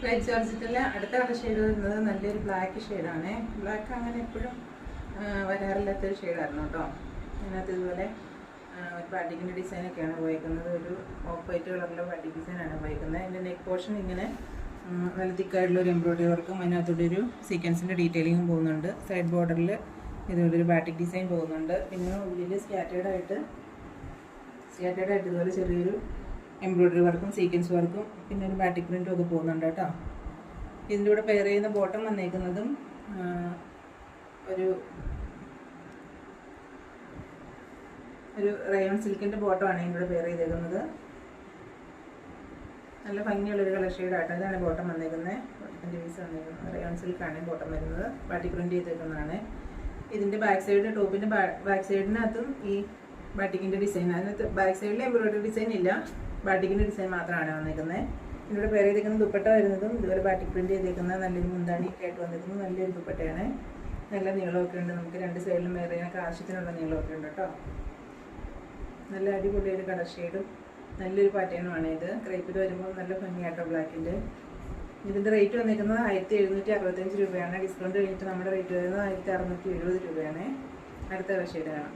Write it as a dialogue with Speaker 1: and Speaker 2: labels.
Speaker 1: Light ജോർജറ്റിലെ അടുത്ത colour shade വരുന്നത് നല്ലൊരു ബ്ലാക്ക് ഷെയ്ഡാണ്. ബ്ലാക്ക് അങ്ങനെ എപ്പോഴും വരാറില്ലാത്തൊരു ഷെയ്ഡായിരുന്നു കേട്ടോ. അതിനകത്ത് ഇതുപോലെ ഒരു ബാറ്റിക്കിൻ്റെ ഡിസൈനൊക്കെയാണ് ഉപയോഗിക്കുന്നത്. ഒരു ഓഫ് വൈറ്റ് കളറിലെ ബാറ്റിക് ഡിസൈനാണ് ഉപയോഗിക്കുന്നത്. അതിൻ്റെ നെക്ക് പോർഷൻ ഇങ്ങനെ നല്ല തിക്കായിട്ടുള്ളൊരു എംബ്രോയിഡറി വർക്കും അതിനകത്തോടെ ഒരു സീക്വൻസിൻ്റെ ഡീറ്റെയിലിങ്ങും പോകുന്നുണ്ട്. സൈഡ് ബോർഡറിൽ ഇതുപോലെ ഒരു ബാറ്റിക് ഡിസൈൻ പോകുന്നുണ്ട്. പിന്നെ ഉള്ളിൽ സ്കാറ്റേഡായിട്ട് ഇതുപോലെ ചെറിയൊരു എംബ്രോയിഡറി വർക്കും സീക്വൻസ് വർക്കും പിന്നെ ഒരു ബാറ്റിക് പ്രിൻറ്റും ഒക്കെ പോകുന്നുണ്ട് കേട്ടോ. ഇതിൻ്റെ കൂടെ പെയർ ചെയ്യുന്ന ബോട്ടം വന്നേക്കുന്നതും ഒരു റയോൺ സിൽക്കിൻ്റെ ബോട്ടമാണ് ഇതിൻ്റെ കൂടെ പെയർ ചെയ്തേക്കുന്നത്. നല്ല ഭംഗിയുള്ളൊരു കളർ ഷെയ്ഡായിട്ട് ഇതാണ് ബോട്ടം വന്നേക്കുന്നത്. ബോട്ടത്തിൻ്റെ പീസ് വന്നേക്കുന്നത് റയോൺ സിൽക്കാണ് ബോട്ടം വരുന്നത്. ബാറ്റിക് പ്രിൻറ്റ് ചെയ്തേക്കുന്നതാണ്. ഇതിൻ്റെ ബാക്ക് സൈഡ് ടോപ്പിൻ്റെ ബാക്ക് സൈഡിനകത്തും ഈ ബാറ്റിക്കിൻ്റെ ഡിസൈൻ, അതിനകത്ത് ബാക്ക് സൈഡിൽ എംബ്രോയിഡറി ഡിസൈൻ ഇല്ല, ബാറ്റിക്കിൻ്റെ ഡിസൈൻ മാത്രമാണ് വന്നിരിക്കുന്നത്. ഇതിലൂടെ പേര് ചെയ്തേക്കുന്ന ദുപ്പട്ട വരുന്നതും ഇതുപോലെ ബാറ്റിക് പ്രിൻറ്റ് ചെയ്തേക്കുന്ന നല്ലൊരു മുന്താണിയൊക്കെ ആയിട്ട് വന്നിരിക്കുന്നത് നല്ലൊരു ദുപ്പട്ടയാണ്. നല്ല നീളമൊക്കെ ഉണ്ട്, നമുക്ക് രണ്ട് സൈഡിലും വേറെ ചെയ്യാനൊക്കെ ആവശ്യത്തിനുള്ള നീളമൊക്കെ ഉണ്ട് കേട്ടോ. നല്ല അടിപൊളിയൊരു കളർ ഷെയ്ഡും നല്ലൊരു പാറ്റേണുമാണ് ഇത്. ക്രേപ്പിൽ വരുമ്പോൾ നല്ല ഭംഗിയാട്ടോ ബ്ലാക്കിൻ്റെ. ഇതിൻ്റെ റേറ്റ് വന്നിരിക്കുന്നത് 1765 രൂപയാണ്. ഡിസ്കൗണ്ട് കഴിഞ്ഞിട്ട് നമ്മുടെ റേറ്റ് വരുന്നത് 1670 രൂപയാണ്. അടുത്ത കളർ ഷെയ്ഡ് കാണാം.